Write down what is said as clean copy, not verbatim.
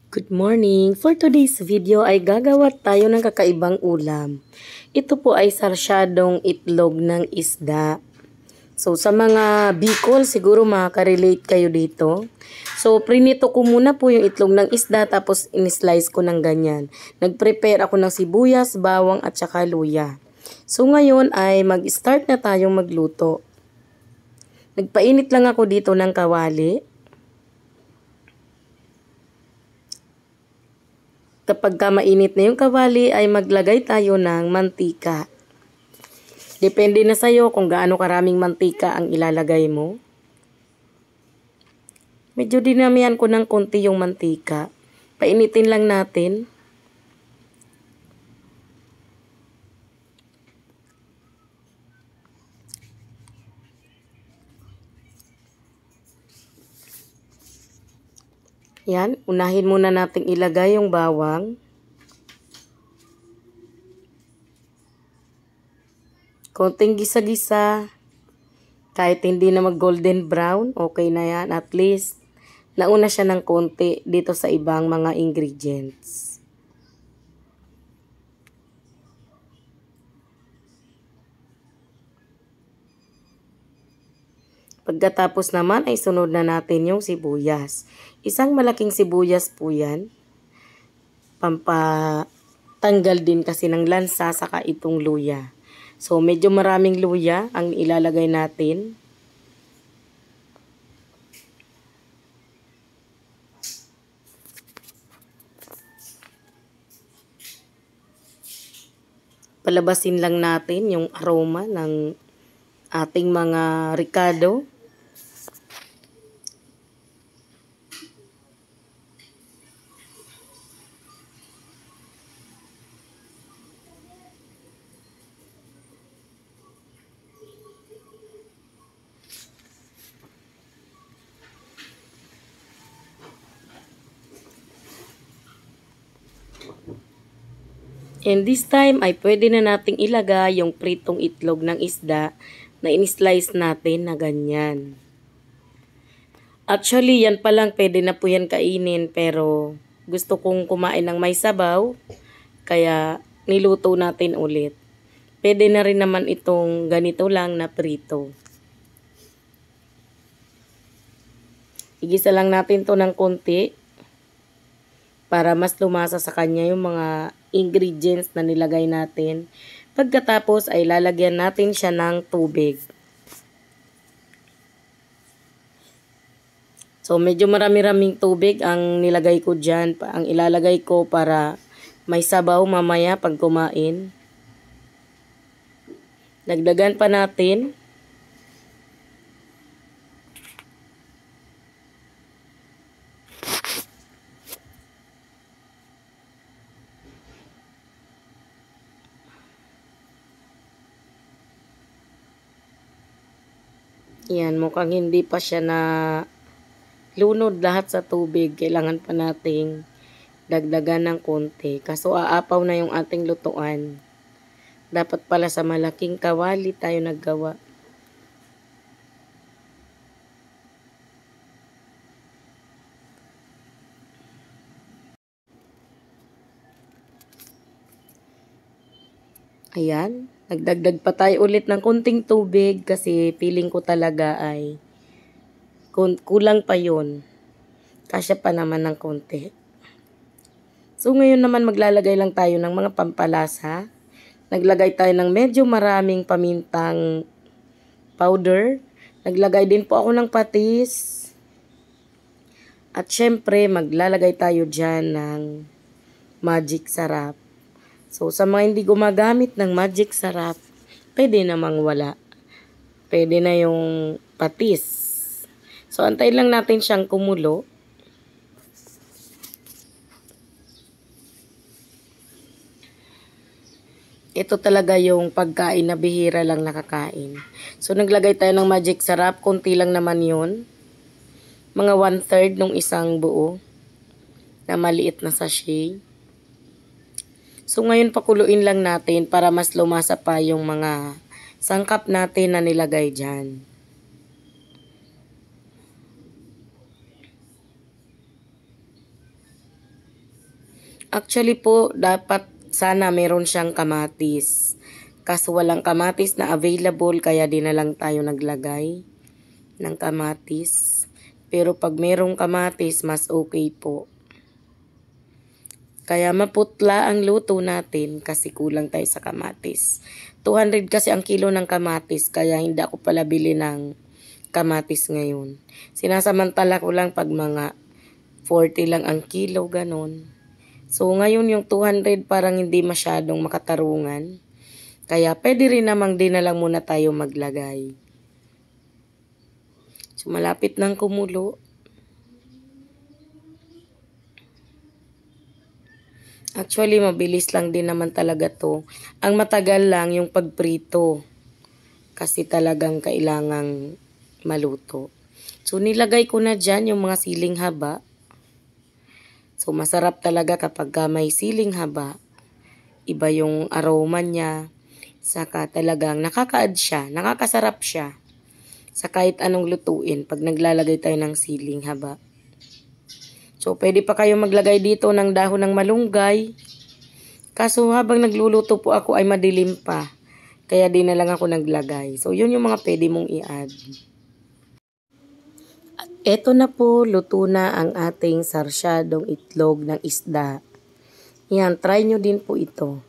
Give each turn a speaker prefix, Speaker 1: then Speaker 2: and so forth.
Speaker 1: Good morning! For today's video ay gagawa tayo ng kakaibang ulam. Ito po ay sarsyadong itlog ng isda. So sa mga Bicol siguro makaka-relate kayo dito. So prinito ko muna po yung itlog ng isda tapos in-slice ko ng ganyan. Nag-prepare ako ng sibuyas, bawang at saka luya. So ngayon ay mag-start na tayong magluto. Nagpainit lang ako dito ng kawali. Kapag mainit na yung kawali ay maglagay tayo ng mantika. Depende na sa'yo kung gaano karaming mantika ang ilalagay mo. Medyo dinamihan ko ng konti yung mantika. Painitin lang natin. Yan, unahin muna nating ilagay yung bawang. Konting gisa-gisa. Kahit hindi na mag golden brown, okay na yan. At least, nauna siya ng konti dito sa ibang mga ingredients. Pagkatapos naman ay sunod na natin yung sibuyas. Isang malaking sibuyas po yan. Pampatanggal din kasi ng lansa saka itong luya. So medyo maraming luya ang ilalagay natin. Palabasin lang natin yung aroma ng ating mga ricado. And this time ay pwede na nating ilagay yung pritong itlog ng isda na in-slice natin na ganyan. Actually, yan pa lang pwede na po yan kainin pero gusto kong kumain ng may sabaw kaya niluto natin ulit. Pwede na rin naman itong ganito lang na prito. Igisa lang natin to ng konti para mas lumasa sa kanya yung mga ingredients na nilagay natin. Pagkatapos ay lalagyan natin siya ng tubig. So medyo marami-raming tubig ang nilagay ko dyan. Ang ilalagay ko para may sabaw mamaya pag kumain. Dagdagan pa natin. Yan, mukhang hindi pa siya na lunod lahat sa tubig. Kailangan pa nating dagdagan ng konti. Kaso aapaw na yung ating lutuan. Dapat pala sa malaking kawali tayo naggawa. Ayan, nagdagdag pa tayo ulit ng konting tubig kasi feeling ko talaga ay kulang pa yun. Kasya pa naman ng konti. So ngayon naman maglalagay lang tayo ng mga pampalasa. Naglagay tayo ng medyo maraming pamintang powder. Naglagay din po ako ng patis. At syempre maglalagay tayo dyan ng magic sarap. So, sa mga hindi gumagamit ng magic sarap, pwede namang wala. Pwede na yung patis. So, antayin lang natin siyang kumulo. Ito talaga yung pagkain na bihira lang nakakain. So, naglagay tayo ng magic sarap. Konti lang naman yun. Mga 1/3 ng isang buo na maliit na sachet. So ngayon pakuluin lang natin para mas lumasa pa yung mga sangkap natin na nilagay dyan. Actually po, dapat sana meron siyang kamatis. Kaso walang kamatis na available, kaya di na lang tayo naglagay ng kamatis. Pero pag merong kamatis, mas okay po. Kaya maputla ang luto natin kasi kulang tayo sa kamatis. 200 kasi ang kilo ng kamatis, kaya hindi ako pala bili ng kamatis ngayon. Sinasamantala ko lang pag mga 40 lang ang kilo, ganon. So ngayon yung 200 parang hindi masyadong makatarungan. Kaya pwede rin namang di na lang muna tayo maglagay. So malapit nang kumulo. Actually, mabilis lang din naman talaga to. Ang matagal lang yung pagprito. Kasi talagang kailangang maluto. So, nilagay ko na dyan yung mga siling haba. So, masarap talaga kapag may siling haba. Iba yung aroma niya. Saka talagang nakaka-add siya. Nakakasarap siya. Sa kahit anong lutuin pag naglalagay tayo ng siling haba. So, pwede pa kayo maglagay dito ng dahon ng malunggay. Kaso habang nagluluto po ako ay madilim pa. Kaya di na lang ako naglagay. So, yun yung mga pwede mong i-add. At eto na po, luto na ang ating sarsyadong itlog ng isda. Yan, try nyo din po ito.